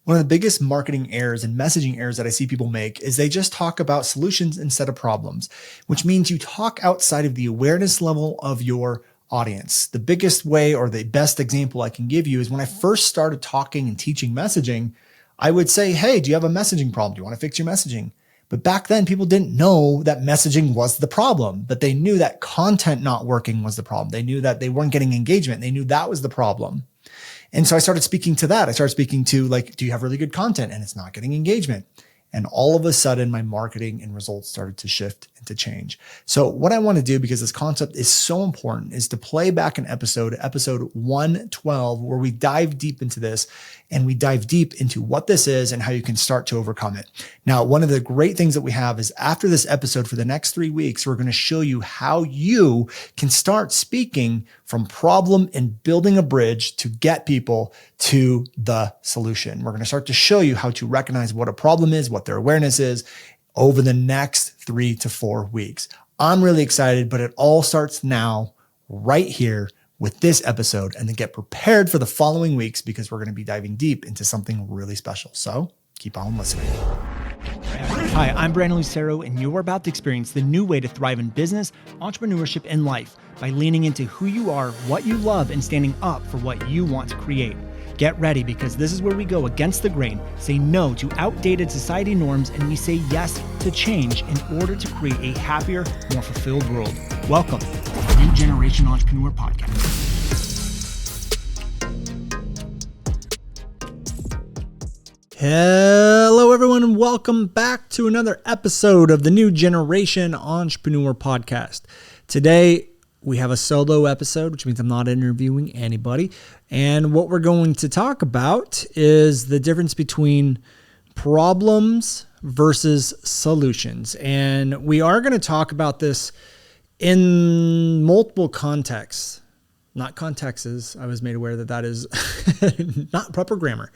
One of the biggest marketing errors and messaging errors that I see people make is they just talk about solutions instead of problems, which means you talk outside of the awareness level of your audience. The biggest way or the best example I can give you is when I first started talking and teaching messaging, I would say, hey, do you have a messaging problem? Do you want to fix your messaging? But back then, people didn't know that messaging was the problem, but they knew that content not working was the problem. They knew that they weren't getting engagement. They knew that was the problem. And so I started speaking to that. I started speaking to like, do you have really good content and it's not getting engagement? And all of a sudden my marketing and results started to shift and to change. So what I want to do, because this concept is so important, is to play back an episode 112, where we dive deep into this and we dive deep into what this is and how you can start to overcome it. Now, one of the great things that we have is after this episode for the next 3 weeks, we're going to show you how you can start speaking from problem and building a bridge to get people to the solution. We're going to start to show you how to recognize what a problem is, what their awareness is over the next 3 to 4 weeks. I'm really excited, but it all starts now, right here with this episode, and then get prepared for the following weeks because we're going to be diving deep into something really special. So keep on listening. Hi, I'm Brandon Lucero, and you're about to experience the new way to thrive in business, entrepreneurship, and life by leaning into who you are, what you love, and standing up for what you want to create. Get ready, because this is where we go against the grain, say no to outdated society norms, and we say yes to change in order to create a happier, more fulfilled world. Welcome to the New Generation Entrepreneur Podcast. Hello, everyone, and welcome back to another episode of the New Generation Entrepreneur Podcast. Today, we have a solo episode, which means I'm not interviewing anybody. And what we're going to talk about is the difference between problems versus solutions. And we are going to talk about this in multiple contexts, not contexts. I was made aware that that is not proper grammar.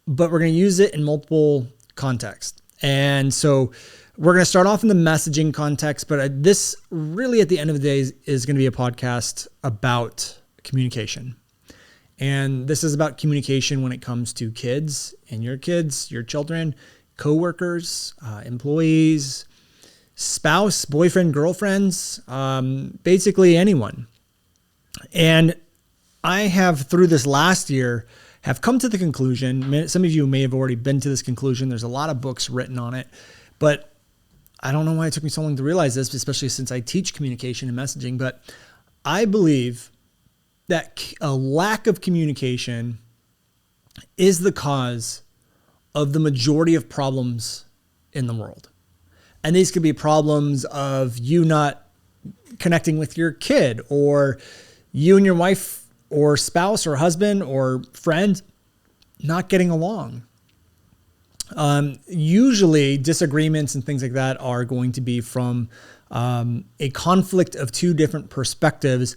But we're going to use it in multiple contexts. And so we're going to start off in the messaging context, but this really at the end of the day is going to be a podcast about communication. And this is about communication when it comes to kids, your children, coworkers, employees, spouse, boyfriend, girlfriends, basically anyone. And I have, through this last year, have come to the conclusion, some of you may have already been to this conclusion, there's a lot of books written on it, but I don't know why it took me so long to realize this, especially since I teach communication and messaging, but I believe that a lack of communication is the cause of the majority of problems in the world. And these could be problems of you not connecting with your kid, or you and your wife or spouse or husband or friend not getting along. Usually disagreements and things like that are going to be from a conflict of two different perspectives,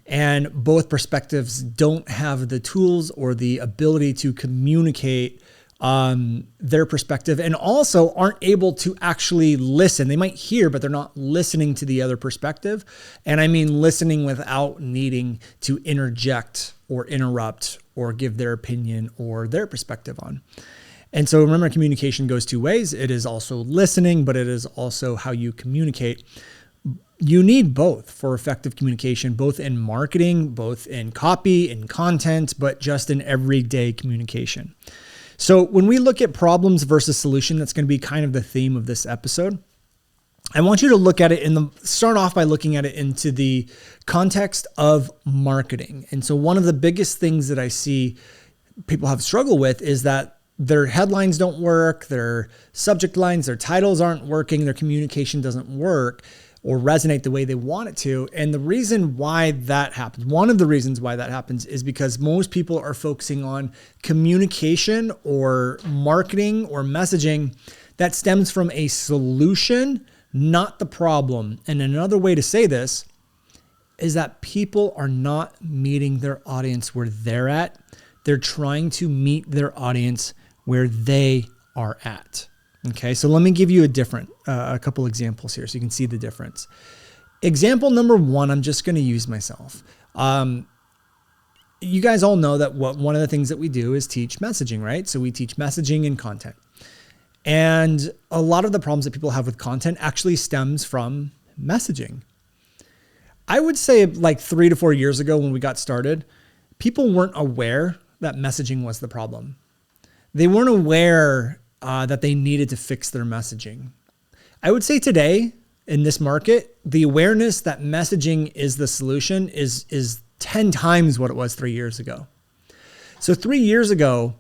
and both perspectives don't have the tools or the ability to communicate their perspective, and also aren't able to actually listen. They might hear, but they're not listening to the other perspective. And I mean listening without needing to interject or interrupt or give their opinion or their perspective on. And so remember, communication goes two ways. It is also listening, but it is also how you communicate. You need both for effective communication, both in marketing, both in copy, in content, but just in everyday communication. So when we look at problems versus solution, that's going to be kind of the theme of this episode. I want you to look at it start off by looking at it into the context of marketing. And so one of the biggest things that I see people have struggled with is that their headlines don't work, their subject lines, their titles aren't working, their communication doesn't work or resonate the way they want it to. And the reason why that happens, one of the reasons why that happens, is because most people are focusing on communication or marketing or messaging that stems from a solution, not the problem. And another way to say this is that people are not meeting their audience where they're at. They're trying to meet their audience where they are at. Okay, so let me give you a couple examples here so you can see the difference. Example number one, I'm just going to use myself. you guys all know that one of the things that we do is teach messaging, right? So we teach messaging and content. And a lot of the problems that people have with content actually stems from messaging. I would say like 3 to 4 years ago when we got started, people weren't aware that messaging was the problem. They weren't aware that they needed to fix their messaging. I would say today in this market, the awareness that messaging is the solution is 10 times what it was 3 years ago. So 3 years ago,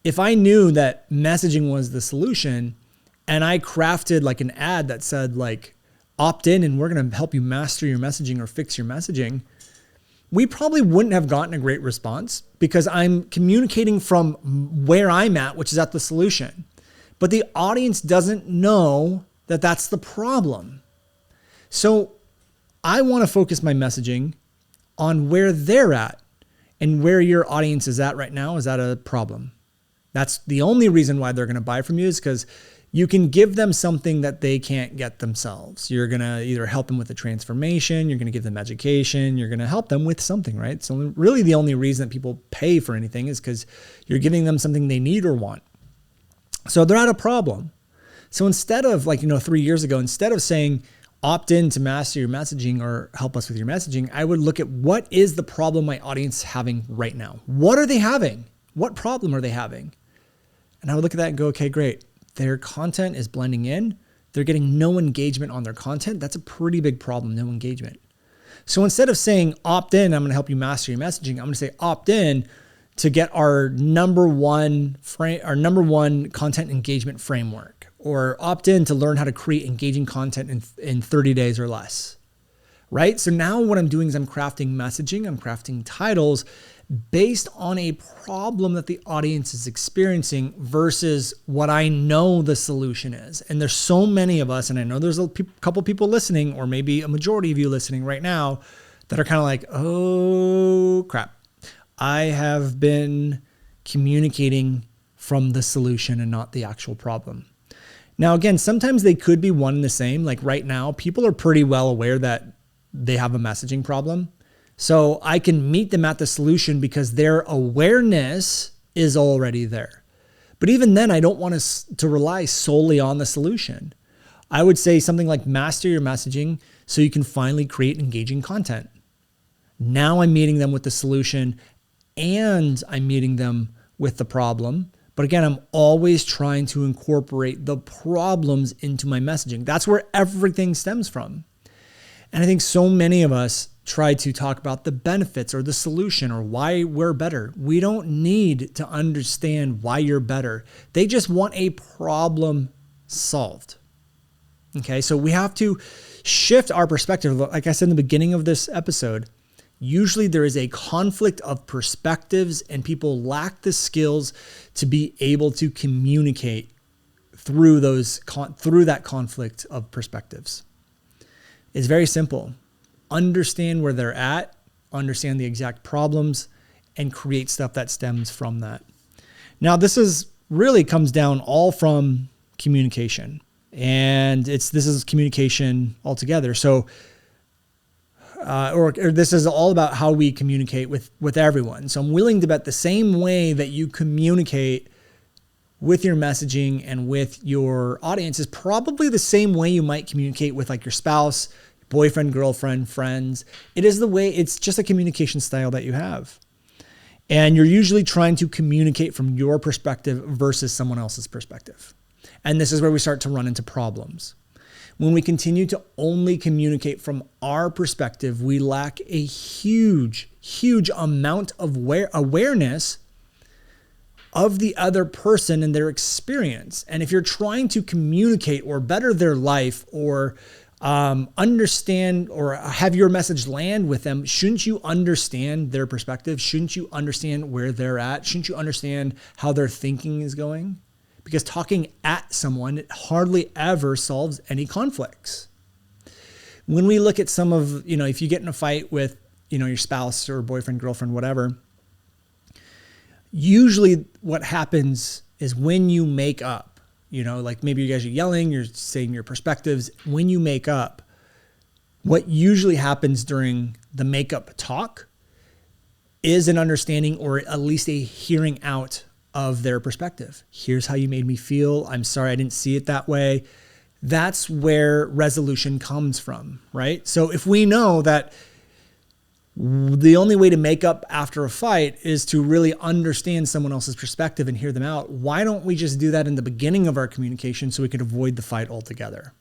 if I knew that messaging was the solution and I crafted like an ad that said like, opt in and we're going to help you master your messaging or fix your messaging, we probably wouldn't have gotten a great response because I'm communicating from where I'm at, which is at the solution. But the audience doesn't know that that's the problem. So I want to focus my messaging on where they're at, and where your audience is at right now is at a problem. That's the only reason why they're going to buy from you, is because you can give them something that they can't get themselves. You're going to either help them with a transformation, you're going to give them education, you're going to help them with something, right? So really the only reason that people pay for anything is because you're giving them something they need or want. So they're at a problem. So instead of 3 years ago, instead of saying, opt in to master your messaging or help us with your messaging, I would look at what is the problem my audience is having right now? What are they having? What problem are they having? And I would look at that and go, okay, great. Their content is blending in. They're getting no engagement on their content. That's a pretty big problem, no engagement. So instead of saying opt in, I'm going to help you master your messaging, I'm going to say opt in to get our number one content engagement framework, or opt in to learn how to create engaging content in 30 days or less, right? So now what I'm doing is I'm crafting messaging, I'm crafting titles based on a problem that the audience is experiencing versus what I know the solution is. And there's so many of us, and I know there's a couple people listening, or maybe a majority of you listening right now, that are kind of like, oh crap, I have been communicating from the solution and not the actual problem. Now, again, sometimes they could be one and the same. Like right now, people are pretty well aware that they have a messaging problem. So I can meet them at the solution because their awareness is already there. But even then, I don't want to rely solely on the solution. I would say something like master your messaging so you can finally create engaging content. Now I'm meeting them with the solution and I'm meeting them with the problem. But again, I'm always trying to incorporate the problems into my messaging. That's where everything stems from. And I think so many of us try to talk about the benefits or the solution or why we're better. We don't need to understand why you're better. They just want a problem solved. Okay, so we have to shift our perspective. Like I said in the beginning of this episode, usually there is a conflict of perspectives and people lack the skills to be able to communicate through that conflict of perspectives. It's very simple. Understand where they're at, understand the exact problems, and create stuff that stems from that. Now, this is really comes down all from communication, and this is communication altogether. So, or this is all about how we communicate with everyone. So I'm willing to bet the same way that you communicate with your messaging and with your audience is probably the same way you might communicate with like your spouse, boyfriend, girlfriend, friends. It's just a communication style that you have. And you're usually trying to communicate from your perspective versus someone else's perspective. And this is where we start to run into problems. When we continue to only communicate from our perspective, we lack a huge, huge amount of awareness of the other person and their experience. And if you're trying to communicate or better their life or understand or have your message land with them, shouldn't you understand their perspective? Shouldn't you understand where they're at? Shouldn't you understand how their thinking is going? Because talking at someone, it hardly ever solves any conflicts. When we look at some of, if you get in a fight with, your spouse or boyfriend, girlfriend, whatever, usually what happens is when you make up, like maybe you guys are yelling, you're saying your perspectives. When you make up, what usually happens during the makeup talk is an understanding or at least a hearing out of their perspective. Here's how you made me feel. I'm sorry I didn't see it that way. That's where resolution comes from, right? So if we know that the only way to make up after a fight is to really understand someone else's perspective and hear them out, why don't we just do that in the beginning of our communication so we can avoid the fight altogether?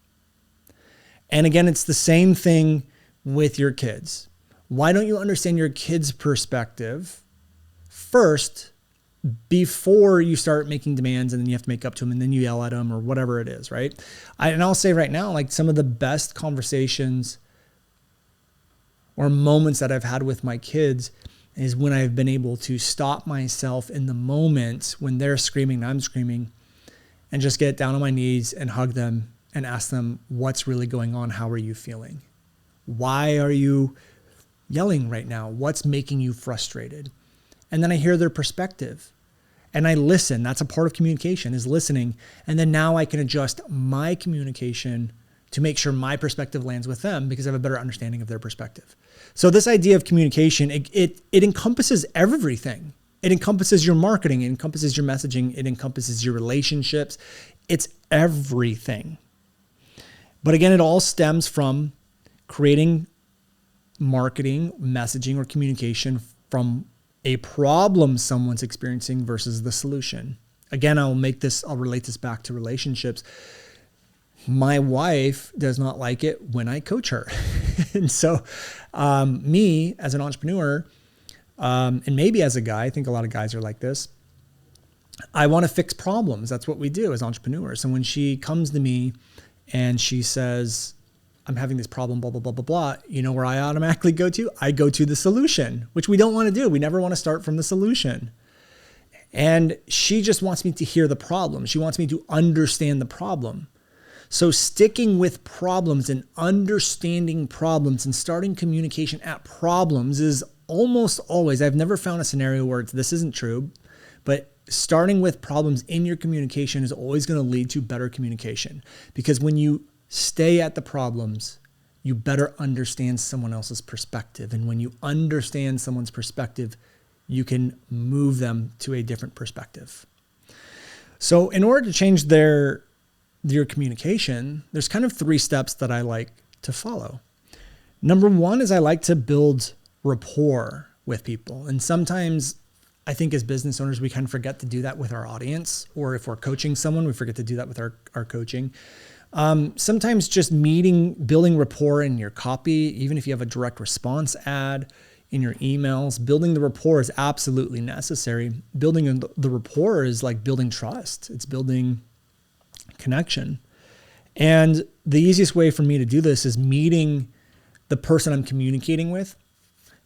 And again, it's the same thing with your kids. Why don't you understand your kids' perspective first before you start making demands and then you have to make up to them and then you yell at them or whatever it is, right? And I'll say right now, like some of the best conversations or moments that I've had with my kids is when I've been able to stop myself in the moment when they're screaming and I'm screaming and just get down on my knees and hug them and ask them, what's really going on? How are you feeling? Why are you yelling right now? What's making you frustrated? And then I hear their perspective and I listen. That's a part of communication, is listening. And then now I can adjust my communication to make sure my perspective lands with them because I have a better understanding of their perspective. So this idea of communication, it encompasses everything. It encompasses your marketing, it encompasses your messaging, it encompasses your relationships. It's everything. But again, it all stems from creating marketing, messaging, or communication from a problem someone's experiencing versus the solution. Again, I'll relate this back to relationships. My wife does not like it when I coach her. And so me as an entrepreneur, and maybe as a guy, I think a lot of guys are like this, I want to fix problems. That's what we do as entrepreneurs. And when she comes to me and she says, I'm having this problem, blah, blah, blah, blah, blah, you know where I automatically go to? I go to the solution, which we don't want to do. We never want to start from the solution. And she just wants me to hear the problem. She wants me to understand the problem. So sticking with problems and understanding problems and starting communication at problems is almost always, I've never found a scenario where this isn't true, but starting with problems in your communication is always going to lead to better communication. Because when you stay at the problems, you better understand someone else's perspective. And when you understand someone's perspective, you can move them to a different perspective. So in order to change your communication, there's kind of 3 steps that I like to follow. Number 1 is I like to build rapport with people. And sometimes I think as business owners, we kind of forget to do that with our audience, or if we're coaching someone, we forget to do that with our coaching. Sometimes just building rapport in your copy, even if you have a direct response ad in your emails, building the rapport is absolutely necessary. Building the rapport is like building trust. It's building connection. And the easiest way for me to do this is meeting the person I'm communicating with,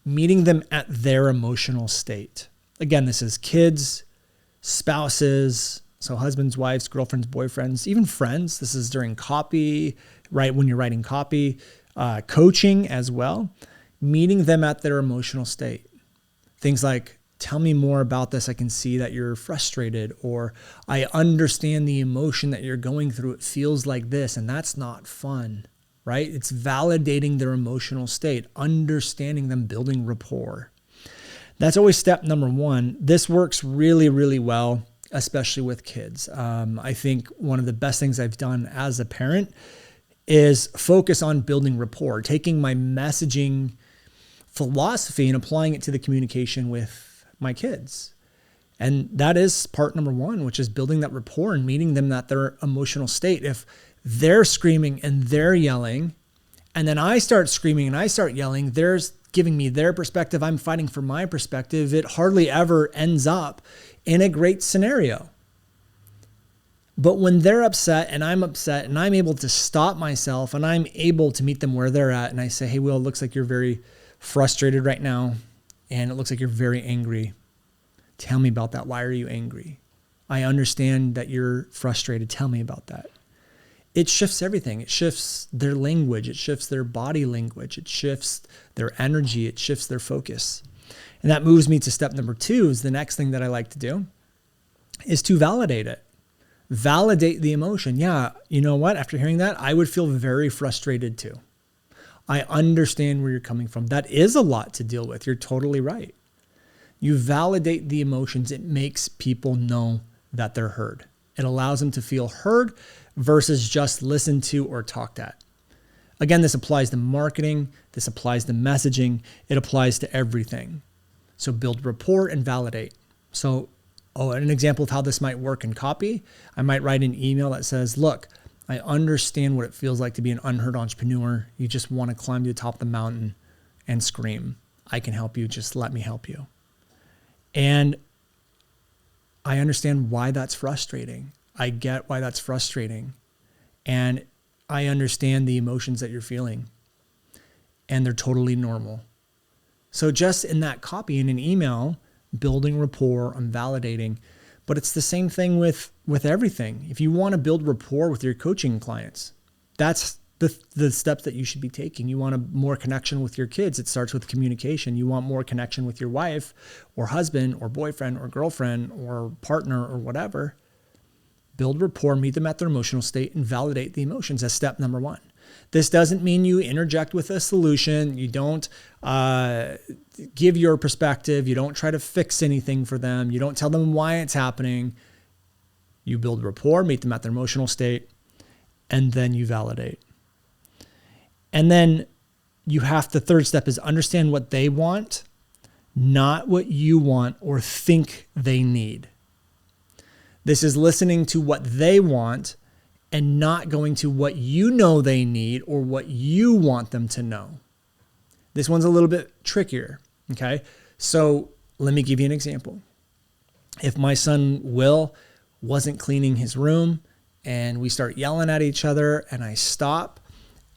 meeting them at their emotional state. Again, this is kids, spouses, so husbands, wives, girlfriends, boyfriends, even friends. This is during copy, right? When you're writing copy, coaching as well, meeting them at their emotional state. Things like, tell me more about this. I can see that you're frustrated, or I understand the emotion that you're going through. It feels like this, and that's not fun, right? It's validating their emotional state, understanding them, building rapport. That's always step number 1. This works really, really well, especially with kids. I think one of the best things I've done as a parent is focus on building rapport, taking my messaging philosophy and applying it to the communication with my kids. And that is part number 1, which is building that rapport and meeting them at their emotional state. If they're screaming and they're yelling, and then I start screaming and I start yelling, there's giving me their perspective, I'm fighting for my perspective, it hardly ever ends up in a great scenario. But when they're upset and I'm able to stop myself and I'm able to meet them where they're at, and I say, hey, Will, it looks like you're very frustrated right now, and it looks like you're very angry. Tell me about that. Why are you angry? I understand that you're frustrated. Tell me about that. It shifts everything. It shifts their language. It shifts their body language. It shifts their energy. It shifts their focus. And that moves me to step number 2, is the next thing that I like to do, is to validate it. Validate the emotion. Yeah, you know what? After hearing that, I would feel very frustrated too. I understand where you're coming from. That is a lot to deal with. You're totally right. You validate the emotions. It makes people know that they're heard. It allows them to feel heard versus just listened to or talked at. Again, this applies to marketing. This applies to messaging. It applies to everything. So build rapport and validate. So, an example of how this might work in copy, I might write an email that says, look, I understand what it feels like to be an unheard entrepreneur. You just want to climb to the top of the mountain and scream. I can help you. Just let me help you. And I understand why that's frustrating. I get why that's frustrating. And I understand the emotions that you're feeling. And they're totally normal. So just in that copy, in an email, building rapport and validating. But it's the same thing with everything. If you want to build rapport with your coaching clients, that's the steps that you should be taking. You want a more connection with your kids. It starts with communication. You want more connection with your wife or husband or boyfriend or girlfriend or partner or whatever. Build rapport, meet them at their emotional state, and validate the emotions as step number one. This doesn't mean you interject with a solution. You don't give your perspective. You don't try to fix anything for them. You don't tell them why it's happening. You build rapport, meet them at their emotional state, and then you validate. And then the third step is understand what they want, not what you want or think they need. This is listening to what they want and not going to what you know they need or what you want them to know. This one's a little bit trickier, okay? So let me give you an example. If my son Will wasn't cleaning his room and we start yelling at each other and I stop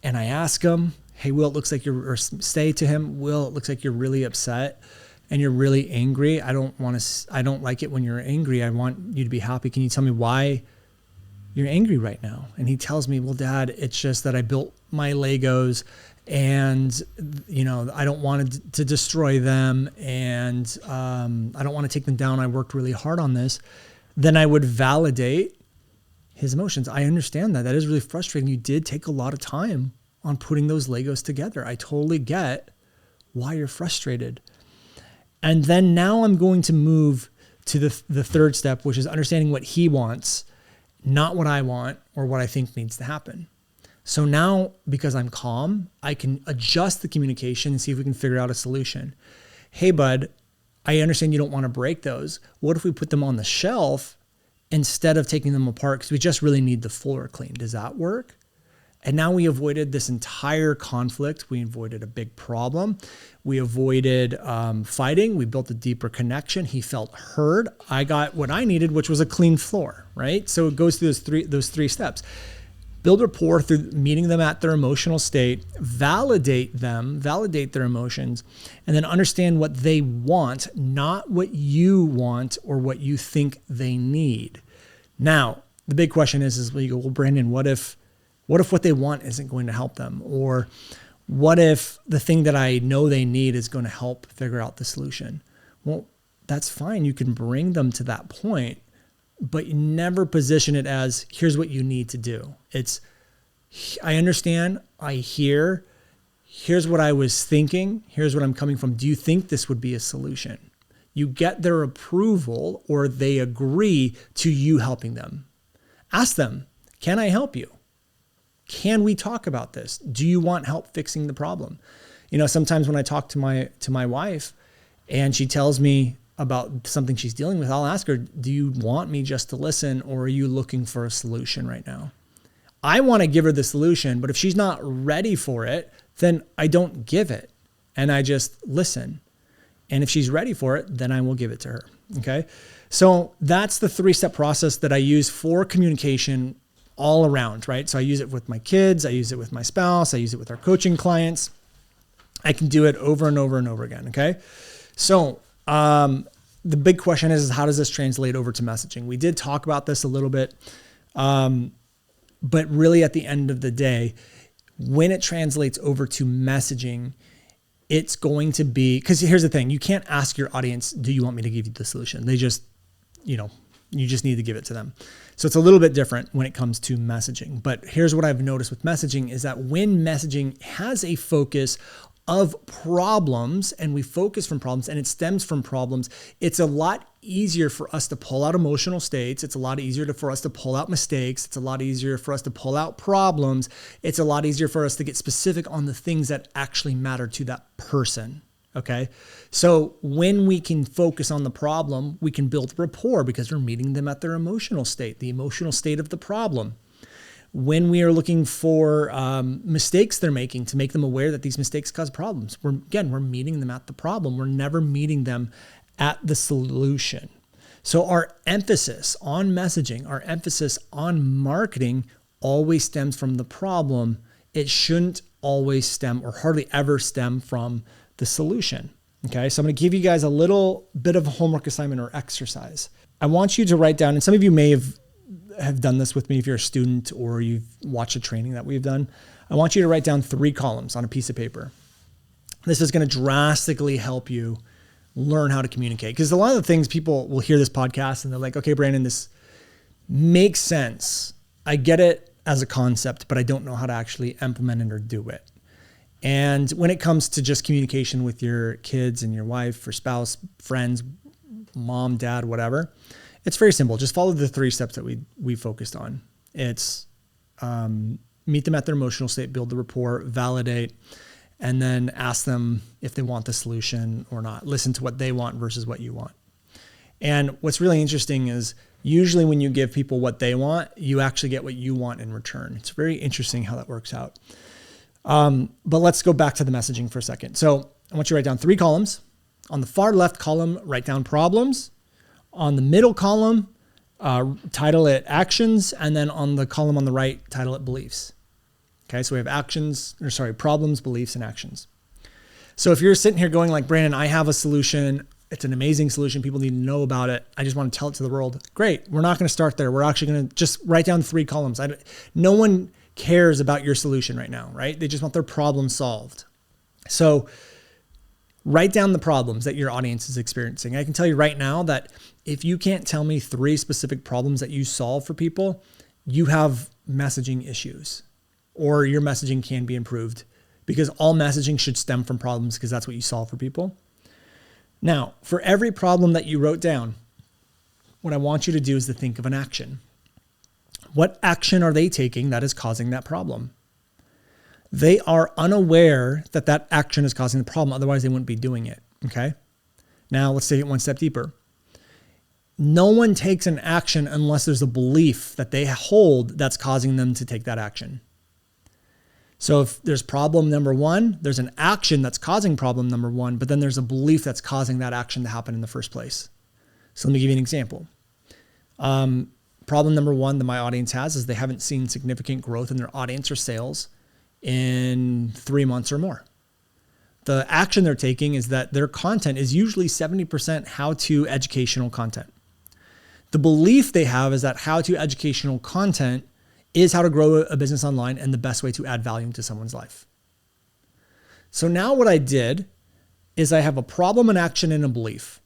and I ask him, hey, Will, it looks like or say to him, Will, it looks like you're really upset and you're really angry. I don't like it when you're angry. I want you to be happy. Can you tell me why you're angry right now? And he tells me, well, Dad, it's just that I built my Legos and, I don't want to destroy them. And I don't want to take them down. I worked really hard on this. Then I would validate his emotions. I understand that. That is really frustrating. You did take a lot of time on putting those Legos together. I totally get why you're frustrated. And then now I'm going to move to the third step, which is understanding what he wants, not what I want or what I think needs to happen. So now, because I'm calm, I can adjust the communication and see if we can figure out a solution. Hey, bud, I understand you don't want to break those. What if we put them on the shelf instead of taking them apart because we just really need the floor cleaned? Does that work? And now we avoided this entire conflict. We avoided a big problem. We avoided fighting. We built a deeper connection. He felt heard. I got what I needed, which was a clean floor, right? So it goes through those three steps. Build rapport through meeting them at their emotional state, validate their emotions, and then understand what they want, not what you want or what you think they need. Now, the big question is well, you go, well, Brandon, what if what they want isn't going to help them? Or what if the thing that I know they need is going to help figure out the solution? Well, that's fine. You can bring them to that point, but you never position it as, here's what you need to do. It's, I understand, I hear, here's what I was thinking, here's what I'm coming from. Do you think this would be a solution? You get their approval or they agree to you helping them. Ask them, can I help you? Can we talk about this? Do you want help fixing the problem? Sometimes when I talk to my wife and she tells me about something she's dealing with, I'll ask her, do you want me just to listen or are you looking for a solution right now? I want to give her the solution, but if she's not ready for it, then I don't give it and I just listen. And if she's ready for it, then I will give it to her. Okay. So that's the 3-step process that I use for communication all around, right? So I use it with my kids. I use it with my spouse. I use it with our coaching clients. I can do it over and over and over again. Okay. So, the big question is how does this translate over to messaging? We did talk about this a little bit. But really at the end of the day, when it translates over to messaging, it's going to be, because here's the thing, you can't ask your audience, do you want me to give you the solution? They just, you just need to give it to them. So it's a little bit different when it comes to messaging. But here's what I've noticed with messaging is that when messaging has a focus of problems and we focus from problems and it stems from problems, it's a lot easier for us to pull out emotional states. It's a lot easier for us to pull out mistakes. It's a lot easier for us to pull out problems. It's a lot easier for us to get specific on the things that actually matter to that person. Okay. So when we can focus on the problem, we can build rapport because we're meeting them at their emotional state, the emotional state of the problem. When we are looking for mistakes they're making to make them aware that these mistakes cause problems, we're meeting them at the problem. We're never meeting them at the solution. So our emphasis on messaging, our emphasis on marketing always stems from the problem. It shouldn't always stem or hardly ever stem from the solution. Okay, so I'm going to give you guys a little bit of a homework assignment or exercise. I want you to write down, and some of you may have done this with me if you're a student or you've watched a training that we've done. I want you to write down 3 columns on a piece of paper. This is going to drastically help you learn how to communicate. Because a lot of the things people will hear this podcast and they're like, okay, Brandon, this makes sense. I get it as a concept, but I don't know how to actually implement it or do it. And when it comes to just communication with your kids and your wife or spouse, friends, mom, dad, whatever, it's very simple. Just follow the 3 steps that we focused on. It's meet them at their emotional state, build the rapport, validate, and then ask them if they want the solution or not. Listen to what they want versus what you want. And what's really interesting is usually when you give people what they want, you actually get what you want in return. It's very interesting how that works out. But let's go back to the messaging for a second. So I want you to write down 3 columns. On the far left column, write down problems. On the middle column, title it actions. And then on the column on the right, title it beliefs. Okay, so we have problems, beliefs, and actions. So if you're sitting here going like, Brandon, I have a solution. It's an amazing solution. People need to know about it. I just want to tell it to the world. Great. We're not going to start there. We're actually going to just write down 3 columns. No one cares about your solution right now, right? They just want their problem solved. So write down the problems that your audience is experiencing. I can tell you right now that if you can't tell me 3 specific problems that you solve for people, you have messaging issues or your messaging can be improved because all messaging should stem from problems because that's what you solve for people. Now, for every problem that you wrote down, what I want you to do is to think of an action. What action are they taking that is causing that problem? They are unaware that that action is causing the problem. Otherwise, they wouldn't be doing it. Okay. Now let's take it one step deeper. No one takes an action unless there's a belief that they hold that's causing them to take that action. So if there's problem number 1, there's an action that's causing problem number 1, but then there's a belief that's causing that action to happen in the first place. So let me give you an example. Problem number 1 that my audience has is they haven't seen significant growth in their audience or sales in 3 months or more. The action they're taking is that their content is usually 70% how-to educational content. The belief they have is that how-to educational content is how to grow a business online and the best way to add value to someone's life. So now what I did is I have a problem, an action, and a belief.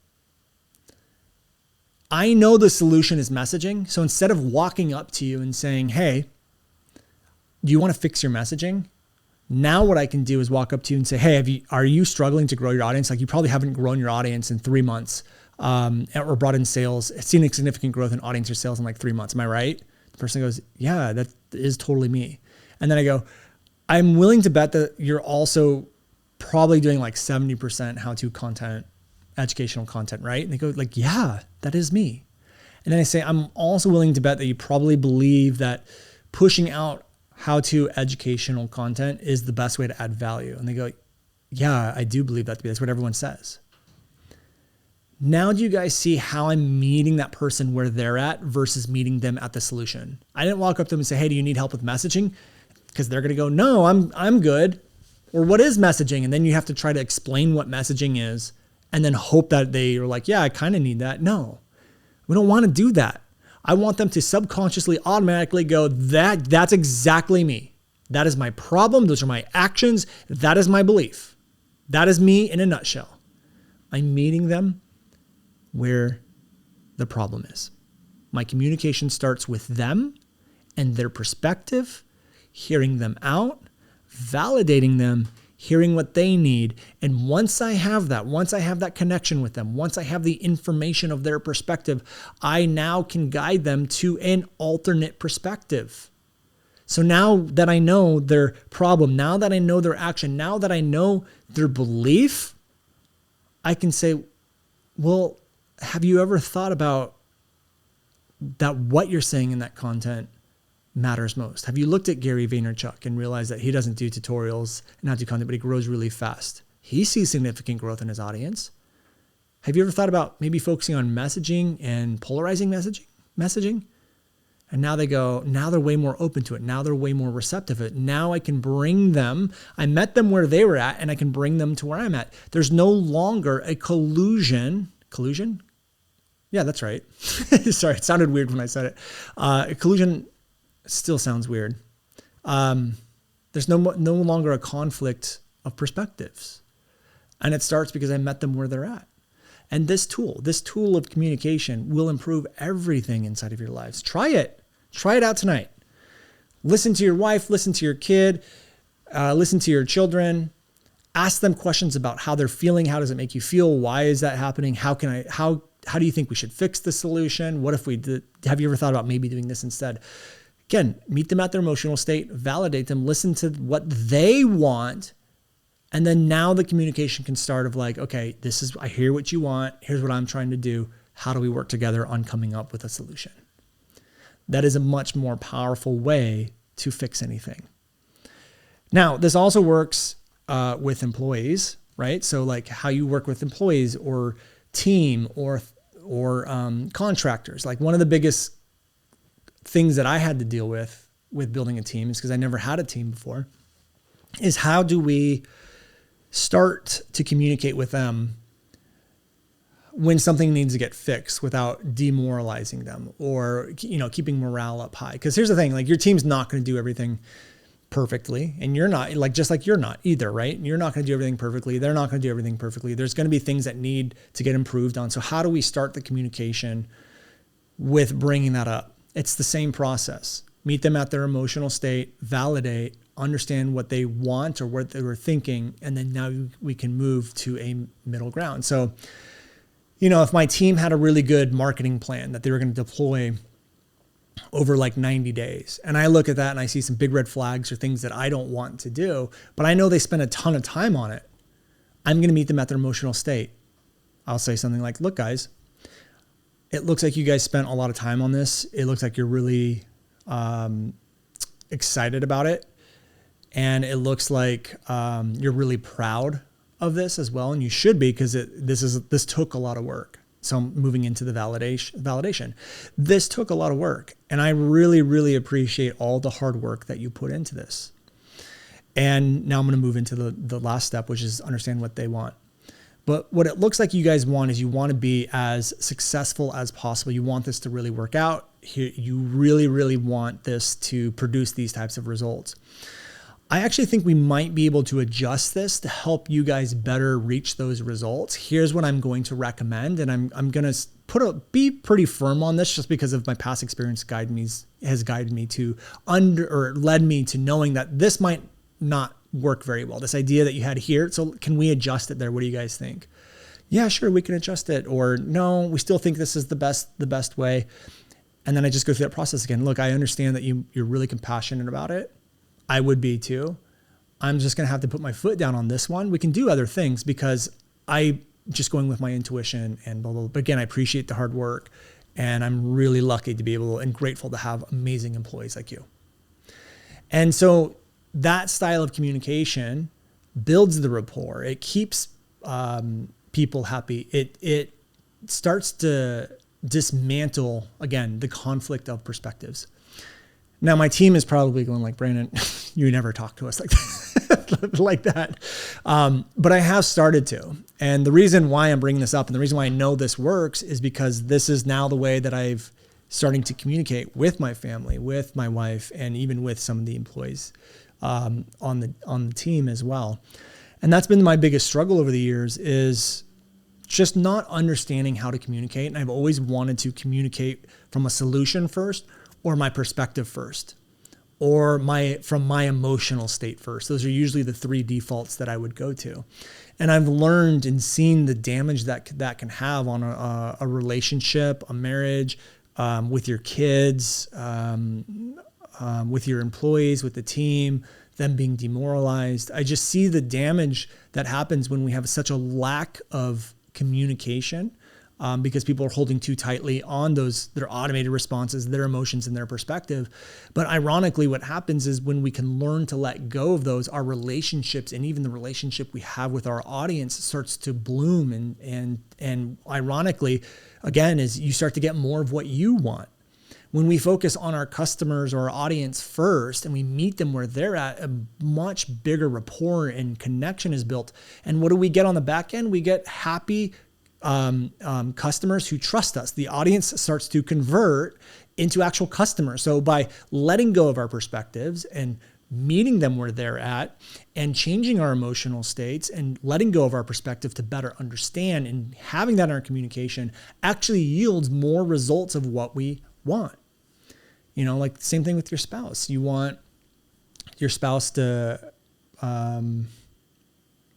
I know the solution is messaging. So instead of walking up to you and saying, hey, do you want to fix your messaging? Now what I can do is walk up to you and say, hey, are you struggling to grow your audience? Like you probably haven't grown your audience in 3 months or brought in sales, seen a significant growth in audience or sales in like 3 months. Am I right? The person goes, yeah, that is totally me. And then I go, I'm willing to bet that you're also probably doing like 70% how-to content, educational content, right? And they go like, yeah, that is me. And then I say, I'm also willing to bet that you probably believe that pushing out how-to educational content is the best way to add value. And they go, yeah, I do believe that to be. That's what everyone says. Now do you guys see how I'm meeting that person where they're at versus meeting them at the solution? I didn't walk up to them and say, hey, do you need help with messaging? Because they're going to go, no, I'm good. Or what is messaging? And then you have to try to explain what messaging is and then hope that they are like, yeah, I kind of need that. No, we don't want to do that. I want them to subconsciously automatically go, that's exactly me. That is my problem. Those are my actions. That is my belief. That is me in a nutshell. I'm meeting them where the problem is. My communication starts with them and their perspective, hearing them out, validating them, hearing what they need. And once I have that connection with them, once I have the information of their perspective, I now can guide them to an alternate perspective. So now that I know their problem, now that I know their action, now that I know their belief, I can say, well, have you ever thought about that what you're saying in that content matters most? Have you looked at Gary Vaynerchuk and realized that he doesn't do tutorials and not do content, but he grows really fast? He sees significant growth in his audience. Have you ever thought about maybe focusing on messaging and polarizing messaging? And now they're way more open to it. Now they're way more receptive to it. Now I can bring them, I met them where they were at, and I can bring them to where I'm at. There's no longer a collusion? Yeah, that's right. Sorry, it sounded weird when I said it. Collusion still sounds weird. There's no longer a conflict of perspectives. And it starts because I met them where they're at. And this tool of communication will improve everything inside of your lives. Try it. Try it out tonight. Listen to your wife, listen to your kid, listen to your children. Ask them questions about how they're feeling. How does it make you feel? Why is that happening? How do you think we should fix the solution? What if we did? Have you ever thought about maybe doing this instead? Again, meet them at their emotional state, validate them, listen to what they want. And then now the communication can start of like, okay, I hear what you want. Here's what I'm trying to do. How do we work together on coming up with a solution? That is a much more powerful way to fix anything. Now, this also works with employees, right? So like how you work with employees or team or contractors. Like one of the biggest things that I had to deal with building a team is because I never had a team before, is how do we start to communicate with them when something needs to get fixed without demoralizing them or, keeping morale up high. Because here's the thing, like your team's not going to do everything perfectly. And you're not, just like you're not either, right? You're not going to do everything perfectly. They're not going to do everything perfectly. There's going to be things that need to get improved on. So how do we start the communication with bringing that up? It's the same process. Meet them at their emotional state, validate, understand what they want or what they were thinking, and then now we can move to a middle ground. So, if my team had a really good marketing plan that they were going to deploy over like 90 days, and I look at that and I see some big red flags or things that I don't want to do, but I know they spend a ton of time on it, I'm going to meet them at their emotional state. I'll say something like, look, guys, it looks like you guys spent a lot of time on this. It looks like you're really excited about it. And it looks like you're really proud of this as well. And you should be, because this took a lot of work. So I'm moving into the validation. This took a lot of work. And I really, really appreciate all the hard work that you put into this. And now I'm going to move into the last step, which is understand what they want. But what it looks like you guys want is you want to be as successful as possible. You want this to really work out. You really, really want this to produce these types of results. I actually think we might be able to adjust this to help you guys better reach those results. Here's what I'm going to recommend. And I'm going to be pretty firm on this just because of my past experience has guided me to led me to knowing that this might not work very well. This idea that you had here. So can we adjust it there? What do you guys think? Yeah, sure. We can adjust it. Or no, we still think this is the best way. And then I just go through that process again. Look, I understand that you're really compassionate about it. I would be too. I'm just going to have to put my foot down on this one. We can do other things because I just going with my intuition and blah, blah, blah. But again, I appreciate the hard work and I'm really lucky to be able and grateful to have amazing employees like you. And so that style of communication builds the rapport. It keeps people happy. It starts to dismantle, again, the conflict of perspectives. Now, my team is probably going like, Brandon, you never talk to us like that. But I have started to. And the reason why I'm bringing this up and the reason why I know this works is because this is now the way that I've starting to communicate with my family, with my wife, and even with some of the employees on the team as well. And that's been my biggest struggle over the years is just not understanding how to communicate. And I've always wanted to communicate from a solution first or my perspective first, or from my emotional state first. Those are usually the three defaults that I would go to. And I've learned and seen the damage that can have on a relationship, a marriage, with your kids, with your employees, with the team, them being demoralized. I just see the damage that happens when we have such a lack of communication, because people are holding too tightly on their automated responses, their emotions, and their perspective. But ironically, what happens is when we can learn to let go of those, our relationships and even the relationship we have with our audience starts to bloom. And ironically, again, is you start to get more of what you want. When we focus on our customers or our audience first and we meet them where they're at, a much bigger rapport and connection is built. And what do we get on the back end? We get happy customers who trust us. The audience starts to convert into actual customers. So by letting go of our perspectives and meeting them where they're at and changing our emotional states and letting go of our perspective to better understand and having that in our communication actually yields more results of what we want. Like the same thing with your spouse. You want your spouse to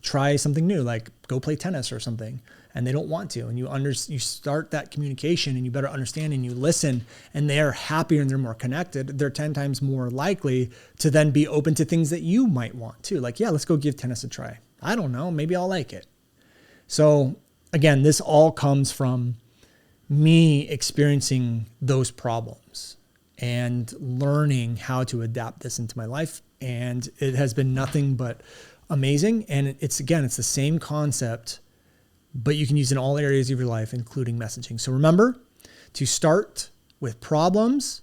try something new, like go play tennis or something, and they don't want to. And you start that communication and you better understand and you listen, and they're happier and they're more connected. They're 10 times more likely to then be open to things that you might want too. Like, yeah, let's go give tennis a try. I don't know, maybe I'll like it. So again, this all comes from me experiencing those problems and learning how to adapt this into my life. And it has been nothing but amazing. And it's the same concept, but you can use it in all areas of your life, including messaging. So remember to start with problems,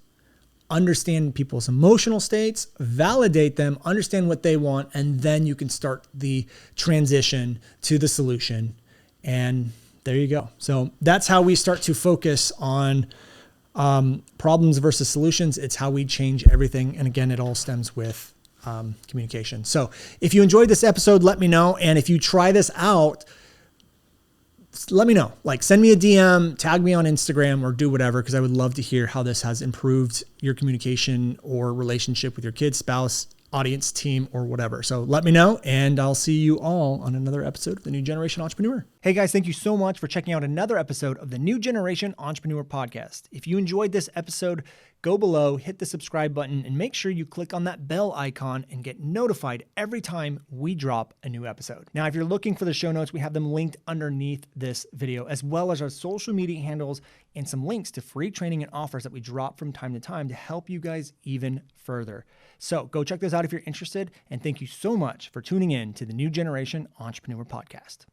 understand people's emotional states, validate them, understand what they want, and then you can start the transition to the solution. And there you go. So that's how we start to focus on problems versus solutions. It's how we change everything. And again, it all stems with communication. So if you enjoyed this episode, let me know. And if you try this out, let me know. Like, send me a DM, tag me on Instagram, or do whatever, because I would love to hear how this has improved your communication or relationship with your kids, spouse, audience, team, or whatever. So let me know, and I'll see you all on another episode of the New Generation Entrepreneur. Hey guys, thank you so much for checking out another episode of the New Generation Entrepreneur Podcast. If you enjoyed this episode, go below, hit the subscribe button, and make sure you click on that bell icon and get notified every time we drop a new episode. Now, if you're looking for the show notes, we have them linked underneath this video, as well as our social media handles and some links to free training and offers that we drop from time to time to help you guys even further. So go check those out if you're interested, and thank you so much for tuning in to the New Generation Entrepreneur Podcast.